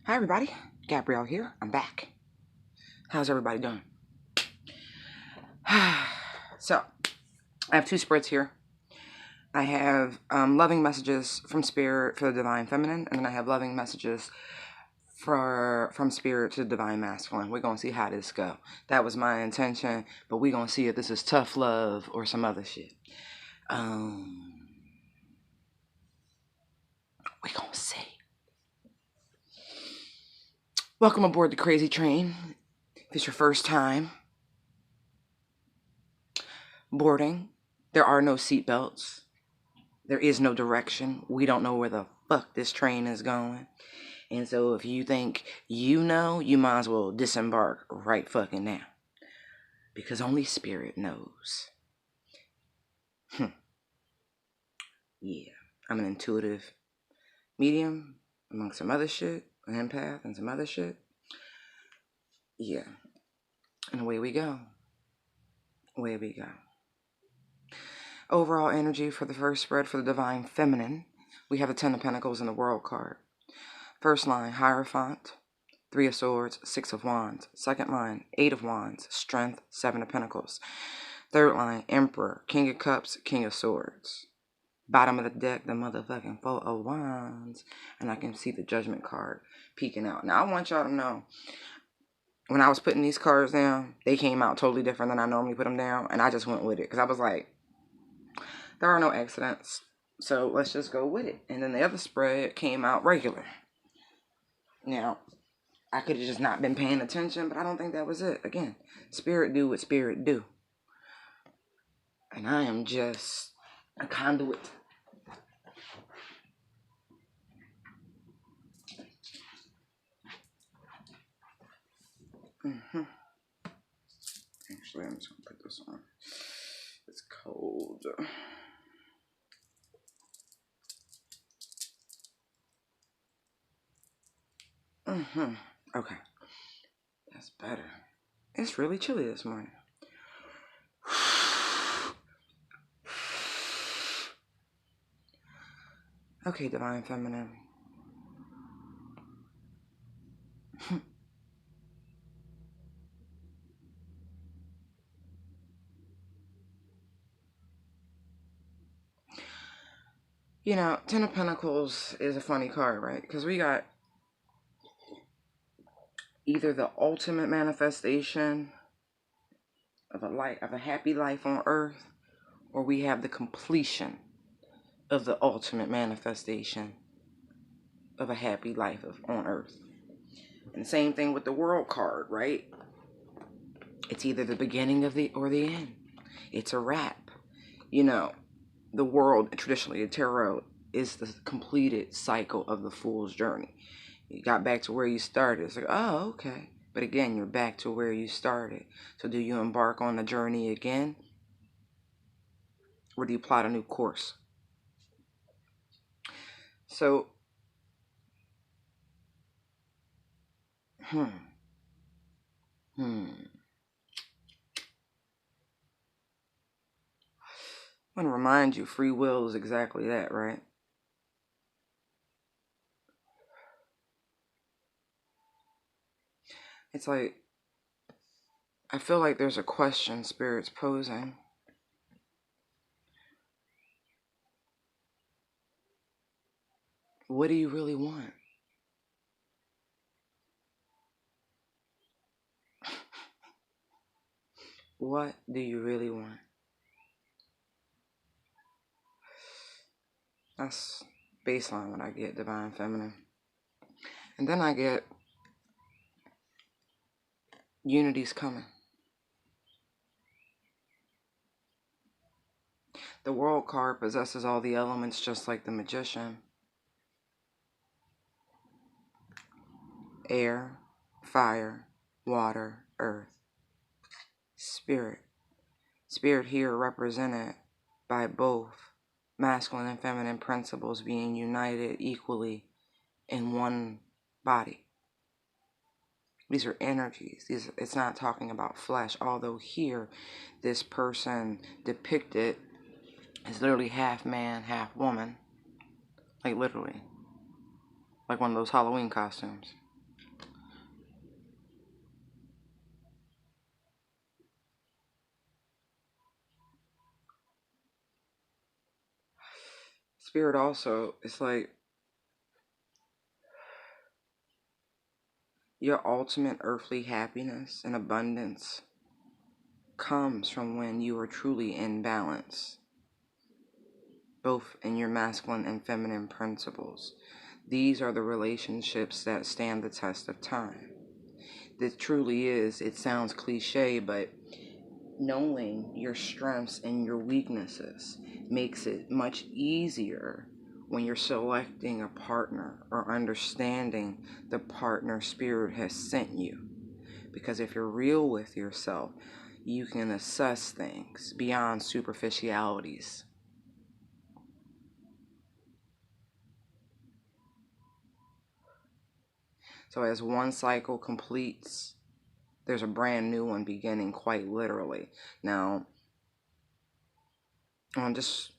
Hi everybody, Gabrielle here. I'm back. How's everybody doing? So, I have two spreads here. I have loving messages from Spirit for the Divine Feminine, and then I have loving messages from Spirit to the Divine Masculine. We're gonna see how this go. That was my intention, but we're gonna see if this is tough love or some other shit. We're gonna see. Welcome aboard the Crazy Train. If it's your first time boarding, there are no seatbelts. There is no direction. We don't know where the fuck this train is going. And so if you think you know, you might as well disembark right fucking now. Because only Spirit knows. Yeah. I'm an intuitive medium, among some other shit. An empath and some other shit. Yeah. And away we go. Away we go. Overall energy for the first spread for the Divine Feminine. We have the Ten of Pentacles and the World card. First line, Hierophant. Three of Swords, Six of Wands. Second line, Eight of Wands, Strength, Seven of Pentacles. Third line, Emperor, King of Cups, King of Swords. Bottom of the deck, the motherfucking Four of Wands. And I can see the Judgment card peeking out. Now, I want y'all to know, when I was putting these cards down, they came out totally different than I normally put them down. And I just went with it. Because I was like, there are no accidents. So let's just go with it. And then the other spread came out regular. Now, I could have just not been paying attention, but I don't think that was it. Again, Spirit do what Spirit do. And I am just a conduit. Actually, I'm just going to put this on. It's cold. Okay. That's better. It's really chilly this morning. Okay, Divine Feminine. You know, Ten of Pentacles is a funny card, right? Because we got either the ultimate manifestation of a happy life on earth, or we have the completion of the ultimate manifestation of a happy life on earth. And same thing with the World card, right? It's either the beginning of the or the end. It's a wrap. You know, the world, traditionally, the tarot is the completed cycle of the fool's journey. You got back to where you started. It's like, oh, okay. But again, you're back to where you started. So do you embark on the journey again? Or do you plot a new course? So, I want to remind you, free will is exactly that, right? It's like, I feel like there's a question Spirit's posing. What do you really want? What do you really want? That's baseline when I get Divine Feminine. And then I get Unity's coming. The World card possesses all the elements just like the Magician. Air, fire, water, earth. Spirit. Spirit here represented by both masculine and feminine principles being united equally in one body. These are energies. It's not talking about flesh, although here this person depicted is literally half man, half woman. Like literally. Like one of those Halloween costumes. Spirit also, it's like your ultimate earthly happiness and abundance comes from when you are truly in balance, both in your masculine and feminine principles. These are the relationships that stand the test of time. This truly is, it sounds cliche, but knowing your strengths and your weaknesses makes it much easier when you're selecting a partner or understanding the partner spirit has sent you. Because if you're real with yourself, you can assess things beyond superficialities. So as one cycle completes, there's a brand new one beginning, quite literally. Now, just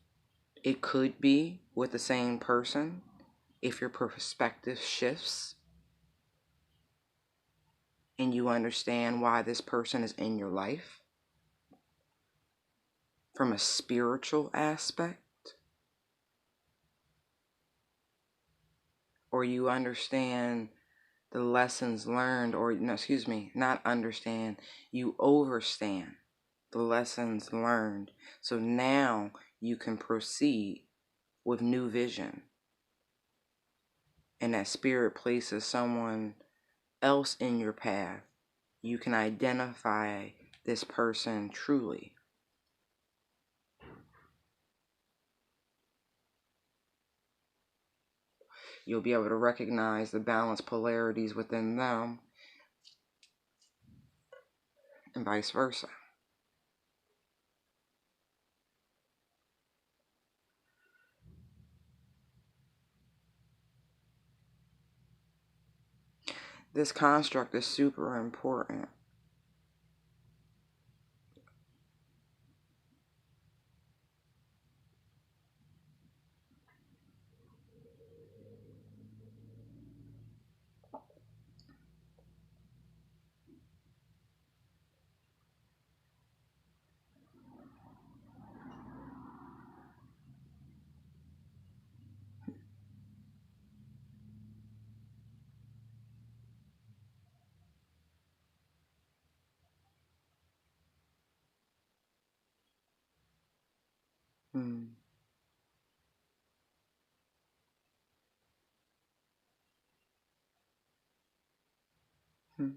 it could be with the same person if your perspective shifts and you understand why this person is in your life from a spiritual aspect, or you understand the lessons learned, or no, excuse me, not understand, you overstand the lessons learned. So now you can proceed with new vision. And that spirit places someone else in your path. You can identify this person truly. You'll be able to recognize the balanced polarities within them and vice versa. This construct is super important. Hmm. Hmm.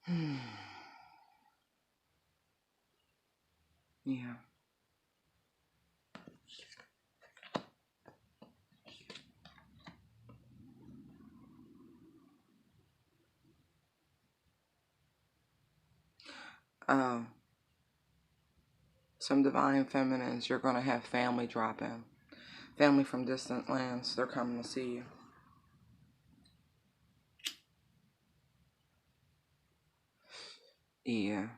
Hmm. Yeah. Um, some divine feminines, you're going to have family drop in. Family from distant lands, they're coming to see you. Yeah.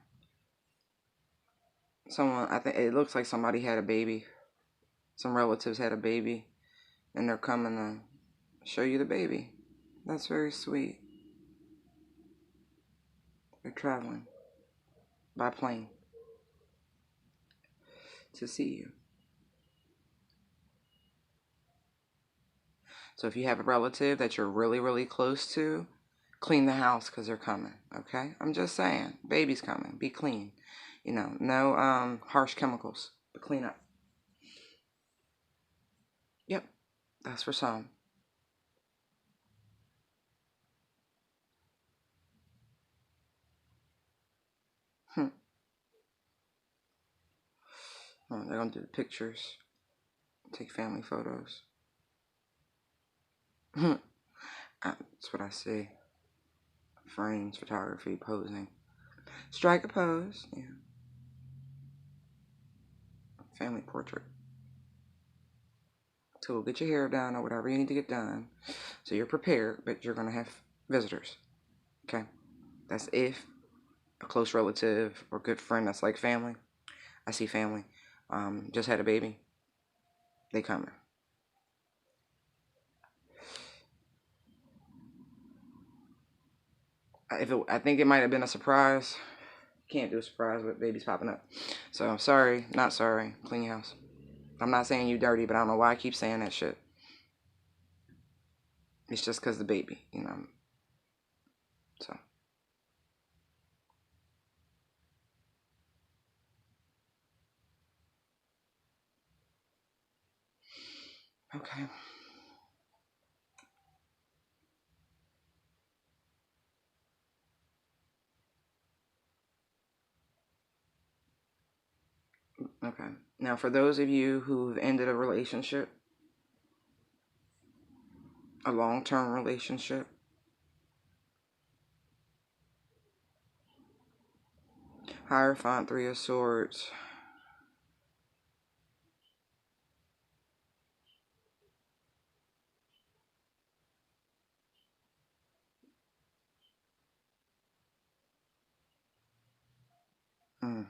Someone, I think it looks like somebody had a baby. Some relatives had a baby, and they're coming to show you the baby. That's very sweet. They're traveling by plane to see you. So if you have a relative that you're really, really close to, clean the house because they're coming, okay? I'm just saying, baby's coming. Be clean. No harsh chemicals, but clean up. Yep, that's for some. Hmm. Oh, they're going to do the pictures, take family photos. That's what I see. Frames, photography, posing. Strike a pose. Yeah. Family portrait. So get your hair done or whatever you need to get done. So you're prepared, but you're going to have visitors. Okay? That's if a close relative or good friend that's like family. I see family. Just had a baby. They coming. I think it might have been a surprise. Can't do a surprise with babies popping up. So sorry, not sorry. Clean your house. I'm not saying you dirty, but I don't know why I keep saying that shit. It's just because the baby, you know. So. Okay. Okay. Now, for those of you who've ended a relationship, a long-term relationship, Hierophant, Three of Swords. Mm.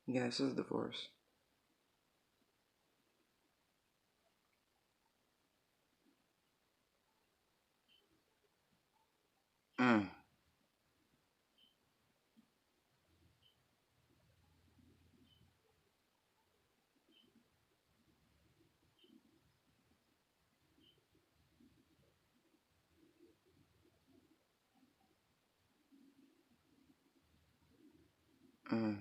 Yeah, this is divorce. Mm. Mm.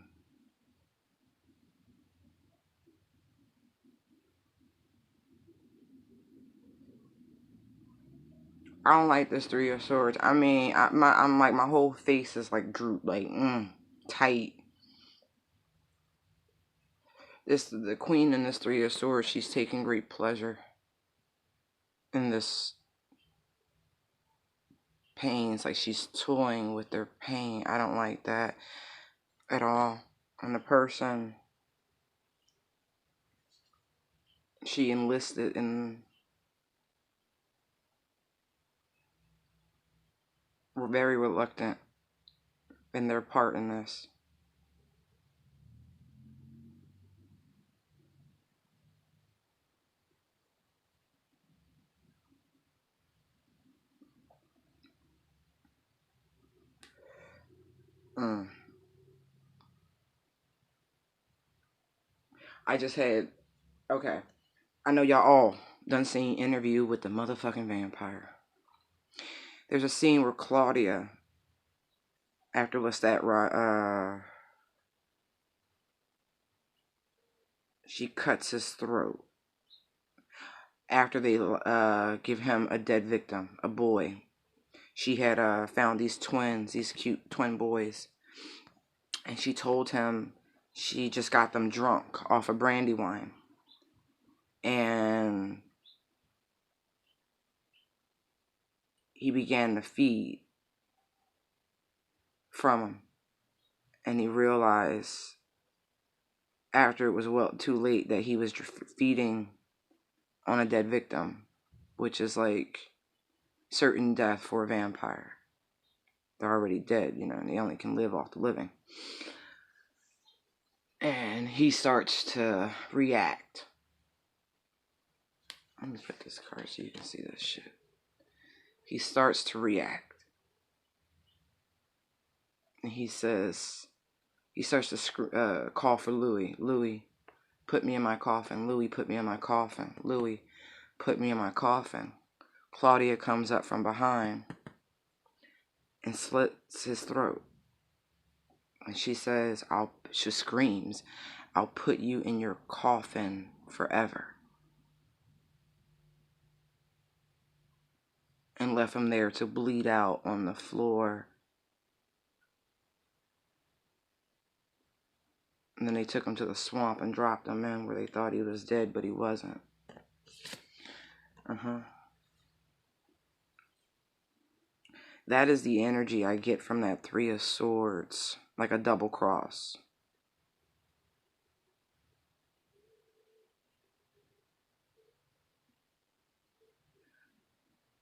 I don't like this Three of Swords. I mean, I'm like, my whole face is like drooped, like, tight. The queen in this Three of Swords, she's taking great pleasure in this pain. It's like she's toying with their pain. I don't like that at all. And the person she enlisted in were very reluctant in their part in this. Mm. I just had, okay, I know y'all all done seen Interview with the Motherfucking Vampire. There's a scene where Claudia, after what's that, she cuts his throat after they give him a dead victim, a boy. She had found these twins, these cute twin boys, and she told him she just got them drunk off of brandy wine. And he began to feed from them. And he realized after it was too late that he was feeding on a dead victim, which is like certain death for a vampire. They're already dead, you know, and they only can live off the living. And he starts to react. Let me put this card so you can see this shit. He starts to react. And he says, he starts to call for Louis. Louis, put me in my coffin. Louis, put me in my coffin. Louis, put me in my coffin. Claudia comes up from behind and slits his throat. And she says, she screams, I'll put you in your coffin forever. And left him there to bleed out on the floor. And then they took him to the swamp and dropped him in where they thought he was dead, but he wasn't. That is the energy I get from that Three of Swords, like a double cross.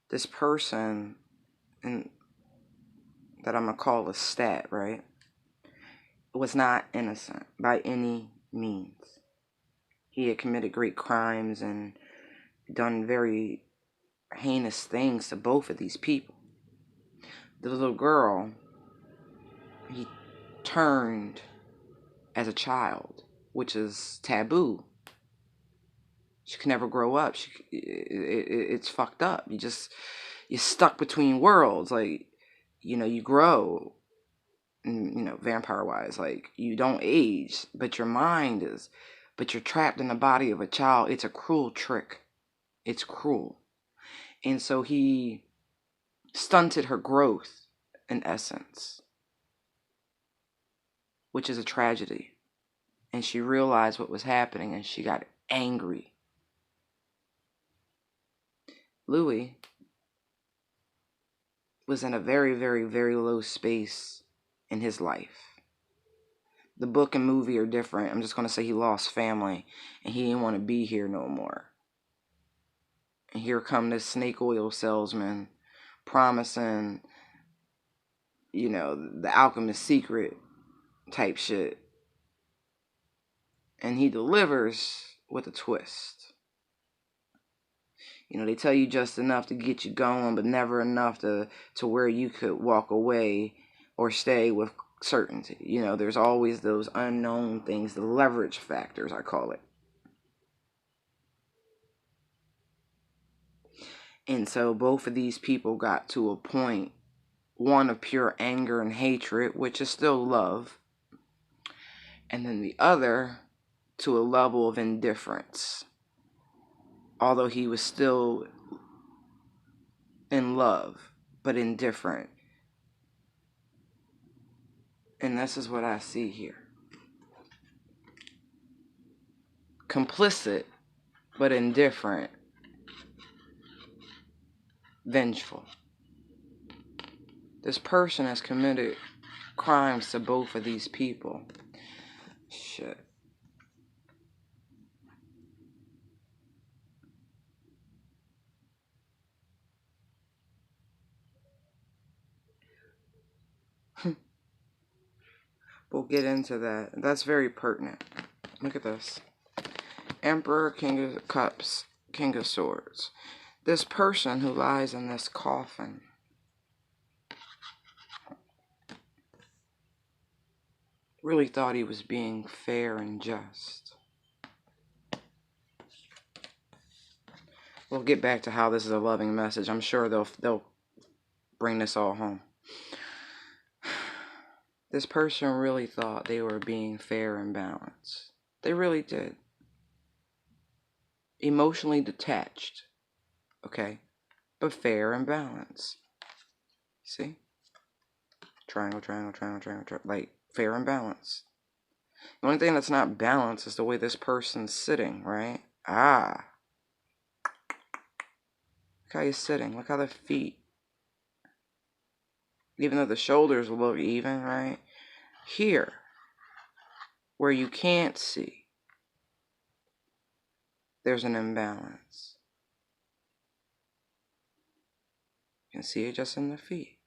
This person, and that I'm going to call a stat, right, was not innocent by any means. He had committed great crimes and done very heinous things to both of these people. The little girl, he turned as a child, which is taboo. She can never grow up. It's fucked up. You're stuck between worlds. Like, you grow, vampire wise, like, you don't age, but your mind is, but you're trapped in the body of a child. It's a cruel trick. It's cruel. And so he stunted her growth, in essence, which is a tragedy. And she realized what was happening, and she got angry. Louis was in a very, very, very low space in his life. The book and movie are different. I'm just going to say he lost family, and he didn't want to be here no more. And here come this snake oil salesman promising, the alchemist secret type shit. And he delivers with a twist. They tell you just enough to get you going, but never enough to where you could walk away or stay with certainty. There's always those unknown things, the leverage factors, I call it. And so both of these people got to a point, one of pure anger and hatred, which is still love, and then the other to a level of indifference. Although he was still in love, but indifferent. And this is what I see here. Complicit, but indifferent. Vengeful. This person has committed crimes to both of these people. Shit. We'll get into that. That's very pertinent. Look at this. Emperor, King of Cups, King of Swords. This person who lies in this coffin really thought he was being fair and just. We'll get back to how this is a loving message. I'm sure they'll bring this all home. This person really thought they were being fair and balanced. They really did. Emotionally detached. Okay? But fair and balanced. See? Triangle, triangle, triangle, triangle, triangle. Like, fair and balanced. The only thing that's not balanced is the way this person's sitting, right? Look how he's sitting. Look how the feet. Even though the shoulders look even, right? Here, where you can't see, there's an imbalance. You can see it just in the feet.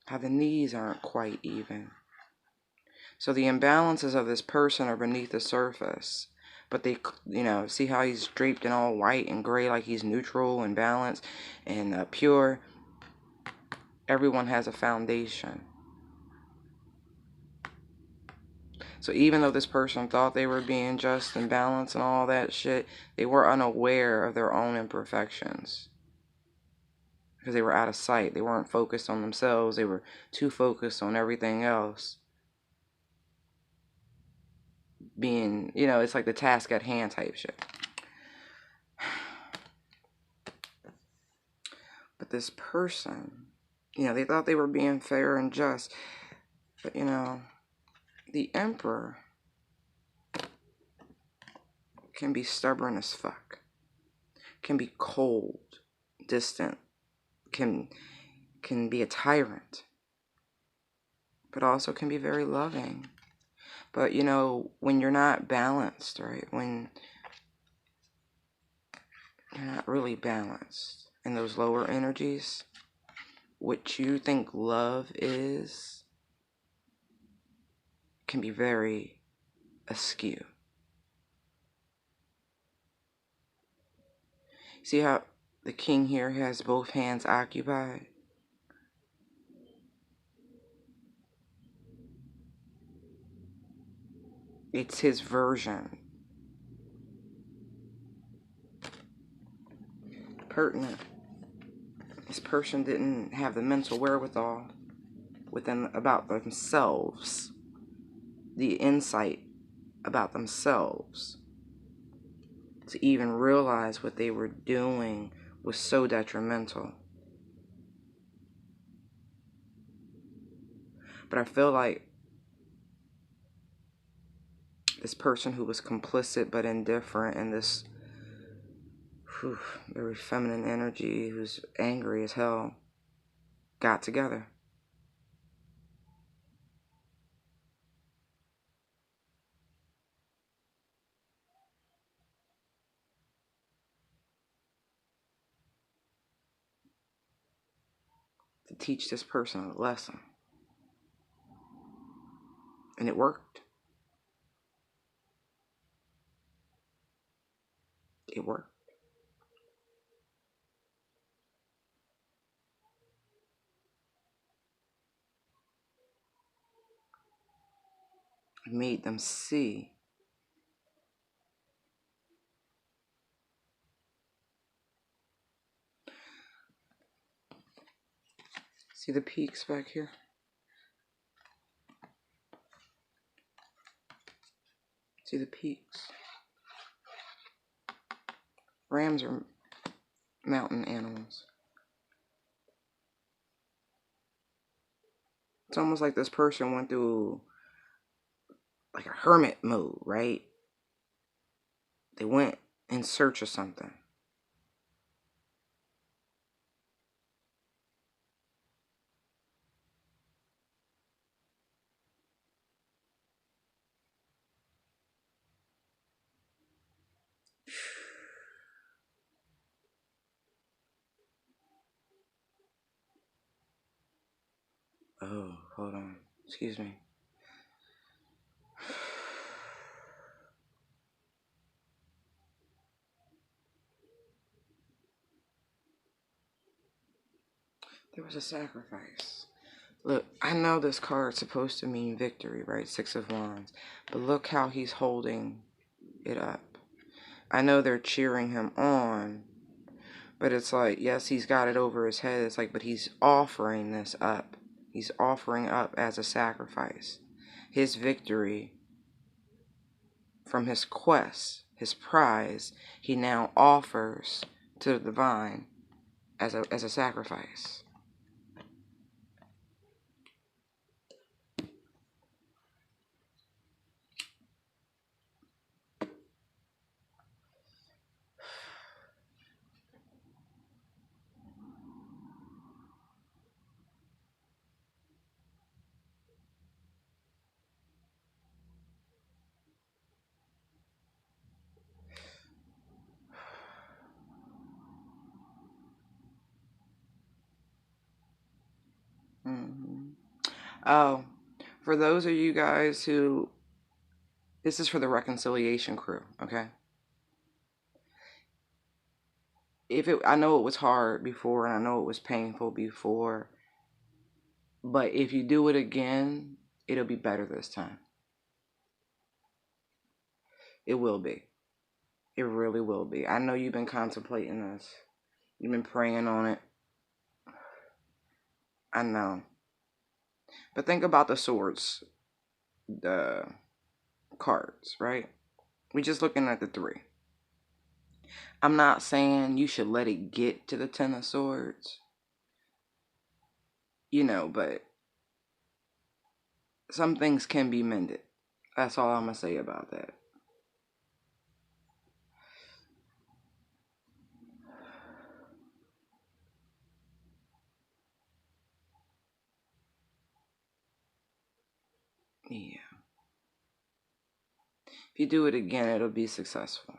How the knees aren't quite even. So the imbalances of this person are beneath the surface. But they, see how he's draped in all white and gray, like he's neutral and balanced and pure. Everyone has a foundation. So even though this person thought they were being just and balanced and all that shit, they were unaware of their own imperfections. Because they were out of sight. They weren't focused on themselves. They were too focused on everything else. Being, it's like the task at hand type shit. But this person, they thought they were being fair and just. But, the Emperor can be stubborn as fuck. Can be cold, distant. Can be a tyrant. But also can be very loving. But, when you're not balanced, right? When you're not really balanced in those lower energies, what you think love is can be very askew. See how The king here has both hands occupied. It's his version. Pertinent. This person didn't have the mental wherewithal within about themselves, the insight about themselves, to even realize what they were doing was so detrimental. But I feel like this person who was complicit but indifferent in this very feminine energy, who's angry as hell, got together. To teach this person a lesson. And it worked. It worked. It made them see. See the peaks back here? See the peaks? Rams are mountain animals. It's almost like this person went through like a hermit mode, right? They went in search of something. Oh, hold on. Excuse me. There was a sacrifice. Look, I know this card's supposed to mean victory, right? Six of Wands. But look how he's holding it up. I know they're cheering him on, but it's like, yes, he's got it over his head. It's like, but he's offering this up. He's offering up as a sacrifice. His victory from his quest, his prize, he now offers to the divine as a sacrifice. Oh, for those of you guys who, this is for the reconciliation crew, okay? I know it was hard before and I know it was painful before, but if you do it again, it'll be better this time. It will be. It really will be. I know you've been contemplating this. You've been praying on it. I know. But think about the swords, the cards, right? We're just looking at the three. I'm not saying you should let it get to the Ten of Swords. But some things can be mended. That's all I'm going to say about that. Yeah. If you do it again, it'll be successful.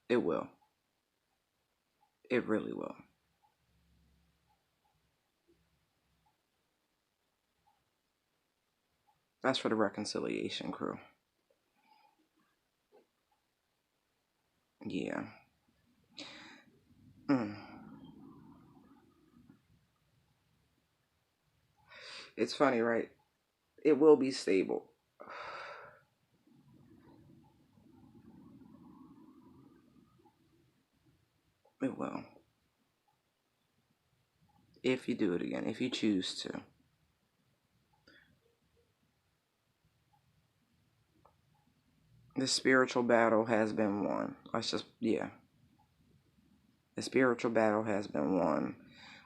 It will. It really will. That's for the reconciliation crew. Yeah. It's funny, right? It will be stable. It will. If you do it again, if you choose to. The spiritual battle has been won. Let's just, yeah. The spiritual battle has been won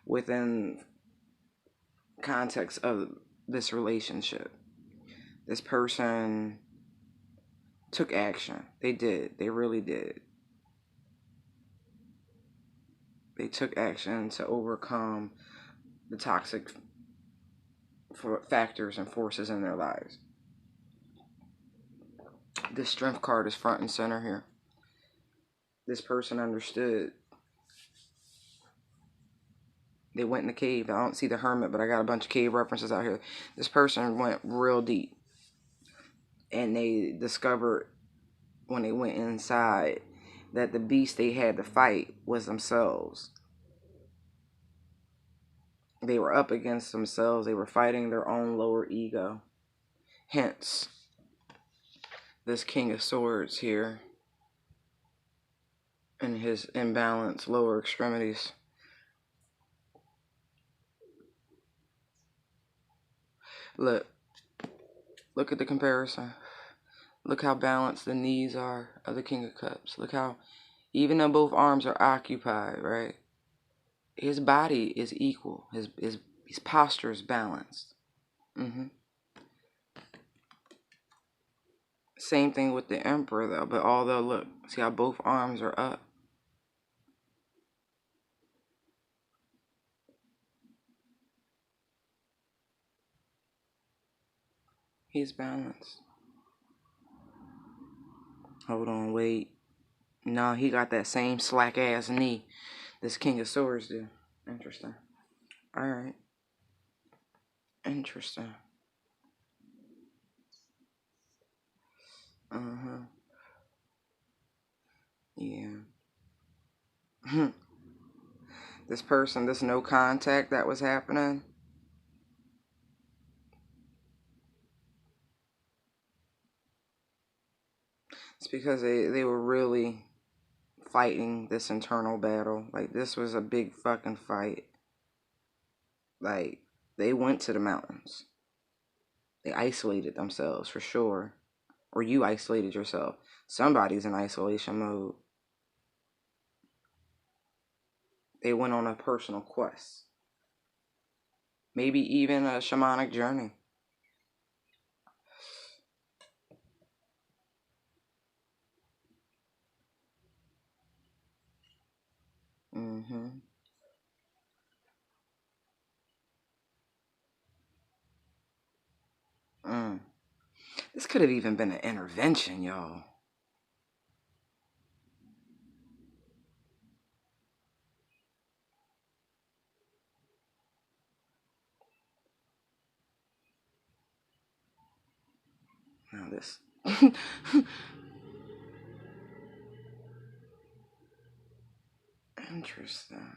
within context of this relationship. This person took action. They did. They really did. They took action to overcome the toxic factors and forces in their lives. This strength card is front and center here. This person understood. They went in the cave. I don't see the hermit, but I got a bunch of cave references out here. This person went real deep. And they discovered when they went inside that the beast they had to fight was themselves. They were up against themselves. They were fighting their own lower ego. Hence, this King of Swords here and his imbalanced lower extremities. Look at the comparison. Look how balanced the knees are of the King of Cups. Look how, even though both arms are occupied, right? His body is equal. His posture is balanced. Same thing with the Emperor, though. But although, look, see how both arms are up. He's balanced. Hold on, wait. No, he got that same slack ass knee this King of Swords do. Interesting. Alright. Interesting. Yeah. This person, this no contact that was happening. It's because they were really fighting this internal battle. Like, this was a big fucking fight. Like, they went to the mountains. They isolated themselves, for sure. Or you isolated yourself. Somebody's in isolation mode. They went on a personal quest. Maybe even a shamanic journey. This could have even been an intervention, y'all. Now this. Interesting.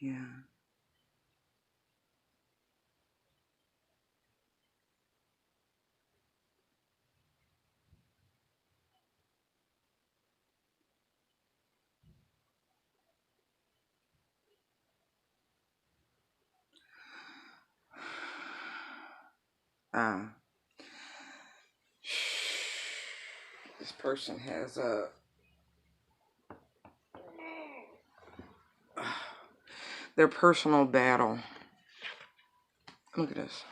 Yeah. This person has their personal battle. Look at this.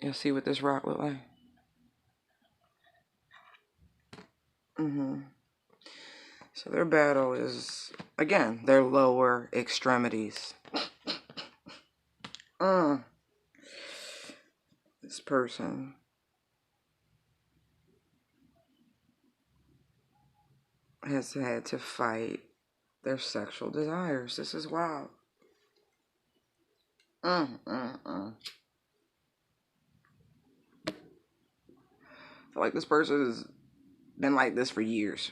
You see what this rock look like? So their battle is, again, their lower extremities. This person has had to fight their sexual desires. This is wild. I feel like this person has been like this for years.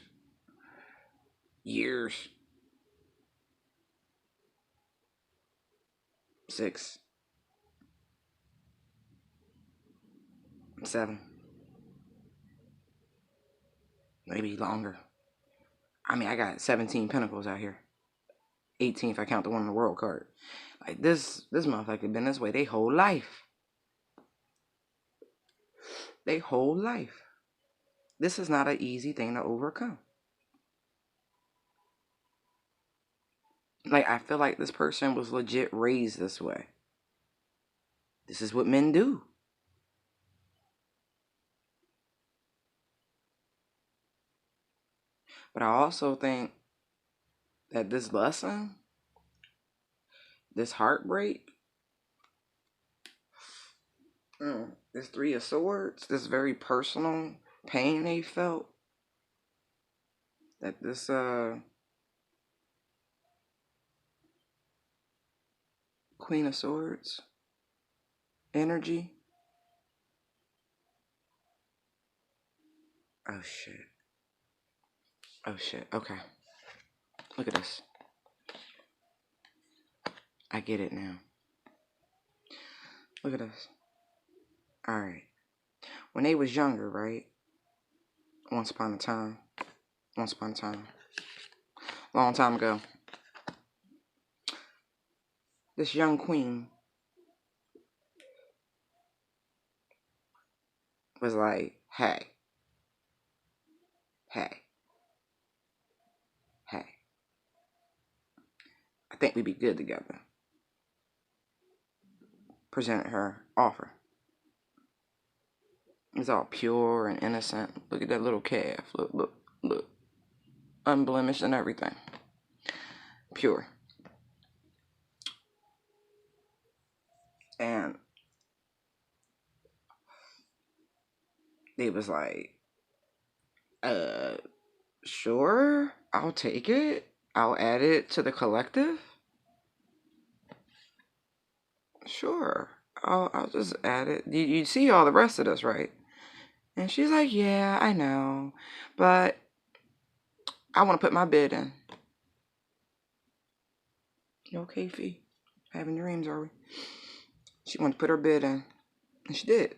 Years. 6, 7, maybe longer. I mean, I got 17 pentacles out here. 18 if I count the one in the world card. Like this motherfucker been this way they whole life. They whole life. This is not an easy thing to overcome. Like, I feel like this person was legit raised this way. This is what men do. But I also think that this lesson, this heartbreak, this 3 of Swords, this very personal pain they felt, that this Queen of Swords energy. Oh shit. Okay. Look at this. I get it now. Look at this. Alright. When they was younger, right? Once upon a time. Long time ago. This young queen was like, hey. I think we'd be good together. Presented her offer. It's all pure and innocent. Look at that little calf. Look. Unblemished and everything. Pure. And they was like, sure, I'll take it. I'll add it to the collective. Sure, I'll just add it. You see all the rest of this, right? And she's like, yeah, I know, but I want to put my bid in. You okay, Fee? Having dreams, are we? She wanted to put her bid in, and she did.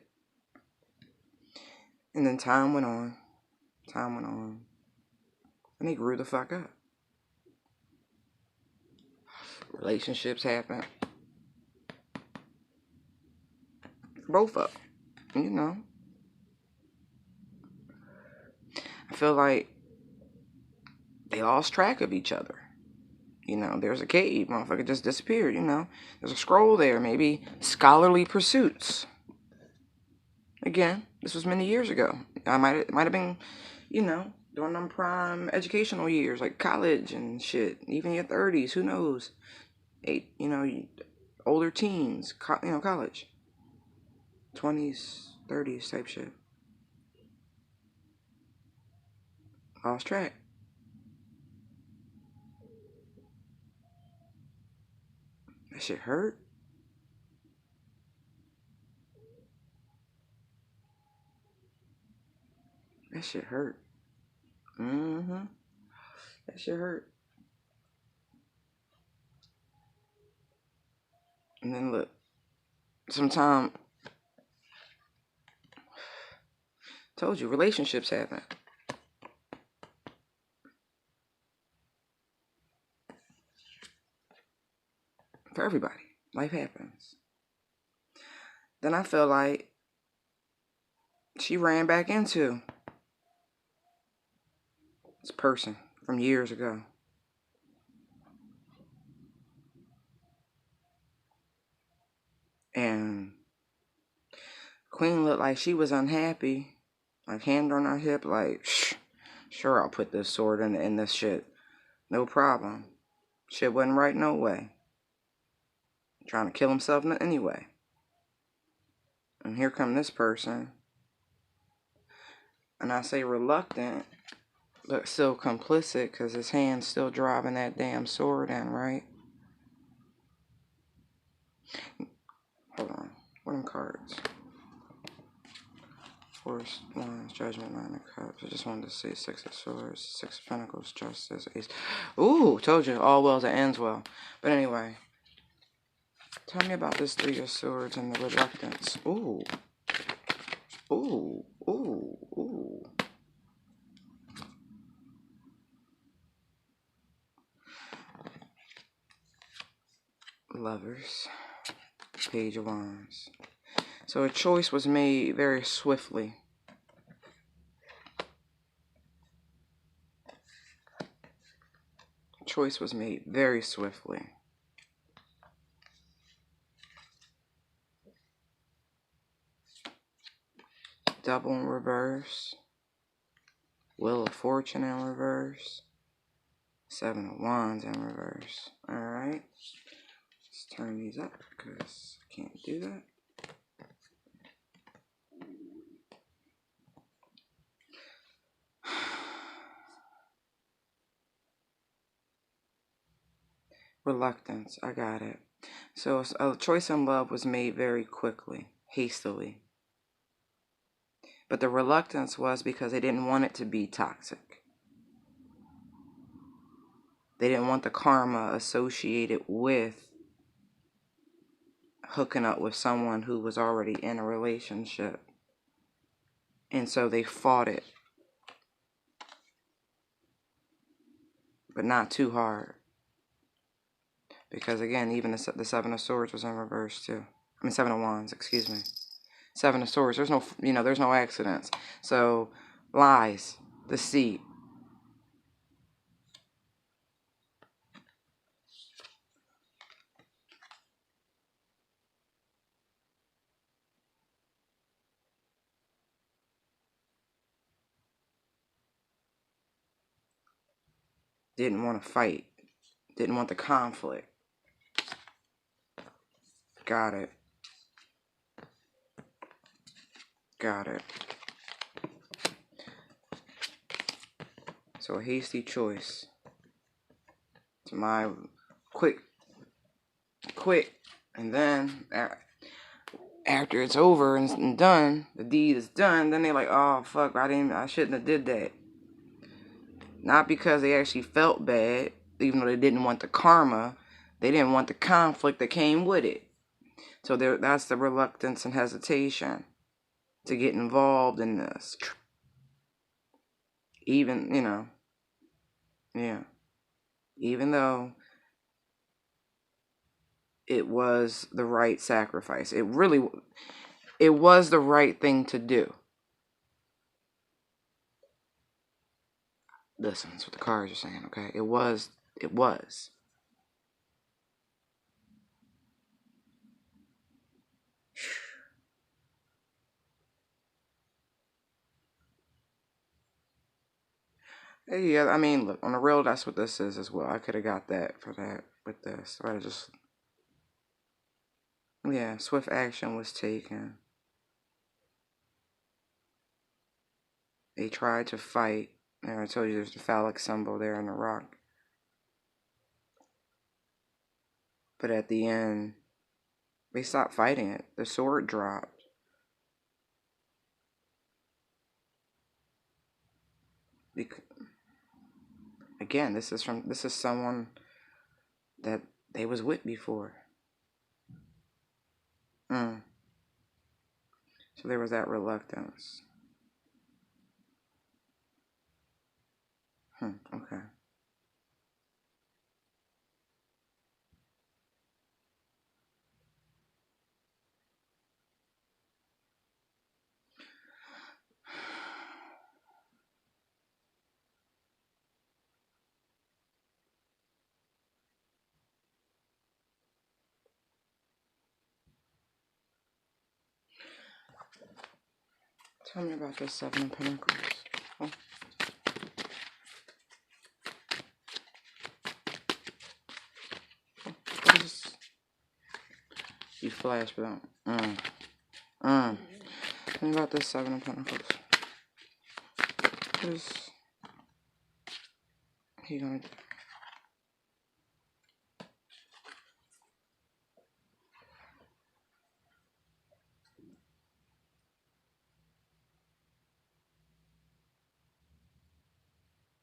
And then time went on, and they grew the fuck up. Relationships happened. Both of them, you know. I feel like they lost track of each other. You know, there's a cave, motherfucker just disappeared, you know. There's a scroll there, maybe scholarly pursuits. Again, this was many years ago. I might have been, you know, during them prime educational years, like college and shit, even your 30s, who knows? Older teens, college. 20s, 30s type shit. Lost track. That shit hurt. That shit hurt. That shit hurt. And then look, sometime, told you, relationships happen. For everybody, life happens. Then I feel like she ran back into this person from years ago. And Queen looked like she was unhappy, like hand on her hip, like, sure, I'll put this sword in this shit. No problem. Shit wasn't right no way. trying to kill himself anyway. And here come this person. And I say reluctant, but still complicit, because his hand's still driving that damn sword in, right? Hold on. What are them cards? Force, Wands, Judgment, Nine of Cups. I just wanted to see Six of Swords, Six of Pentacles, Justice, Ace. Ooh, told you, all well that ends well. But anyway, tell me about this Three of Swords and the reluctance. Ooh. Ooh. Ooh. Ooh. Lovers. Page of Wands. So a choice was made very swiftly. A choice was made very swiftly. Double in reverse. Wheel of Fortune in reverse. Seven of Wands in reverse. Alright. Let's turn these up because I can't do that. Reluctance. I got it. So a choice in love was made very quickly, hastily. But the reluctance was because they didn't want it to be toxic. They didn't want the karma associated with hooking up with someone who was already in a relationship. And so they fought it. But not too hard. Because again, even the Seven of Swords was in reverse too. I mean, Seven of Wands, excuse me. Seven of Swords. There's no, there's no accidents. So, lies, deceit. Didn't want to fight. Didn't want the conflict. Got it. Got it. So a hasty choice. To my quick, and then after it's over and done, the deed is done, then they're like, oh fuck, I shouldn't have did that. Not because they actually felt bad, even though they didn't want the karma, they didn't want the conflict that came with it. So that's the reluctance and hesitation to get involved in this. Even, yeah. Even though it was the right sacrifice. It was the right thing to do. Listen, that's what the cards are saying, okay? It was. Yeah, I mean, look, on the real, that's what this is as well. I could have got that for that with this. But I just, yeah, swift action was taken. They tried to fight. And I told you there's the phallic symbol there in the rock. But at the end, they stopped fighting it. The sword dropped. Again, this is someone that they was with before. So there was that reluctance. Okay. Tell me about this Seven of Pentacles. Oh. What is this? You flash, but don't. Think about this Seven of Pentacles. What is he gonna do?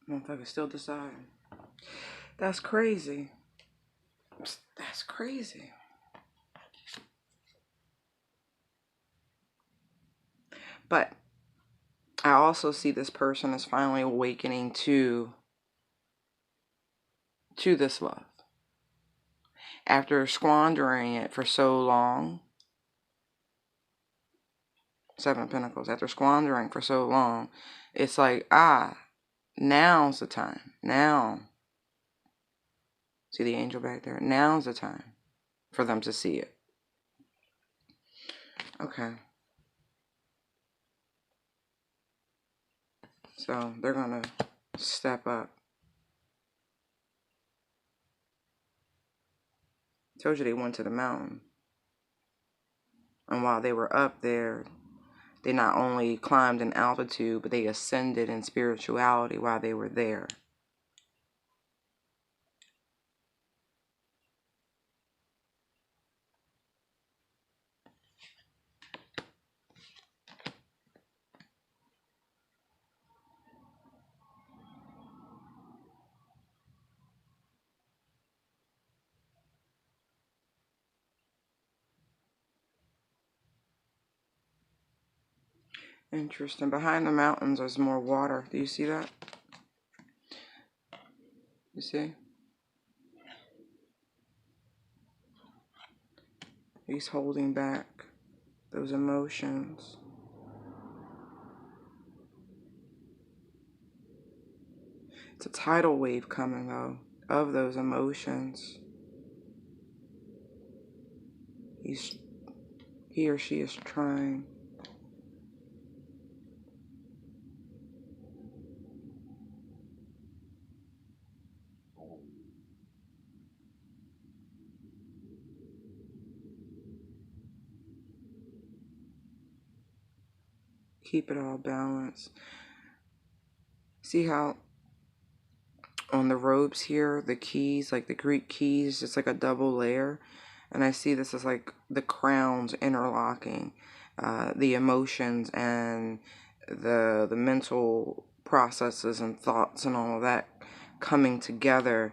Motherfucker still deciding. That's crazy. That's crazy. But I also see this person is finally awakening to this love. After squandering it for so long, Seven of Pentacles, after squandering for so long, it's like, now's the time. Now. See the angel back there? Now's the time for them to see it. Okay. So they're going to step up. Told you they went to the mountain. And while they were up there, they not only climbed in altitude, but they ascended in spirituality while they were there. Interesting. Behind the mountains there's more water. Do you see that? You see? He's holding back those emotions. It's a tidal wave coming, though, of those emotions. He or she is trying. Keep it all balanced. See how on the robes here, the keys, like the Greek keys, it's like a double layer. And I see this as like the crowns interlocking, the emotions and the mental processes and thoughts and all of that coming together.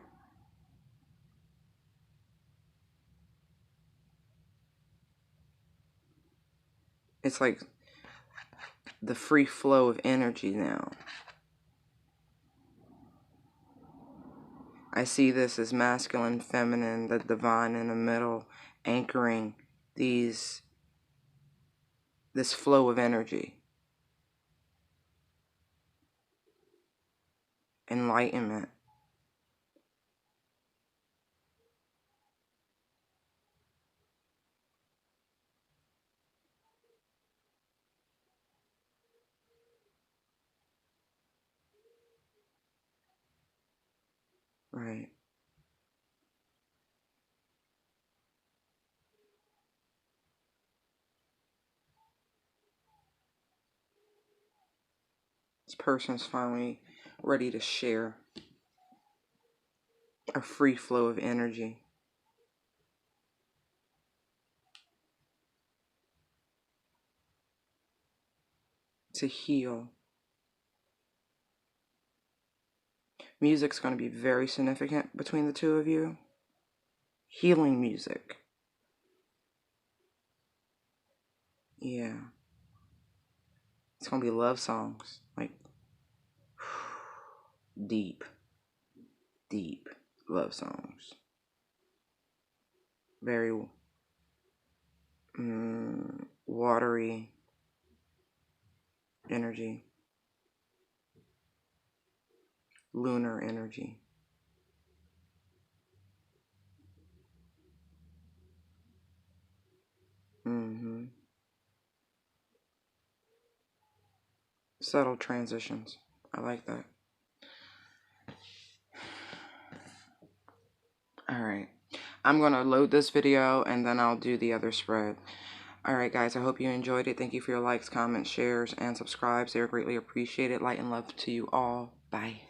It's like the free flow of energy now. I see this as masculine, feminine, the divine in the middle, anchoring this flow of energy. Enlightenment. Right. This person's finally ready to share a free flow of energy. To heal. Music's going to be very significant between the two of you. Healing music. Yeah. It's going to be love songs. Like, deep love songs. Very watery energy. Lunar energy. Subtle transitions. I like that. All right. I'm going to load this video and then I'll do the other spread. Alright guys, I hope you enjoyed it. Thank you for your likes, comments, shares, and subscribes. They're greatly appreciated. Light and love to you all. Bye.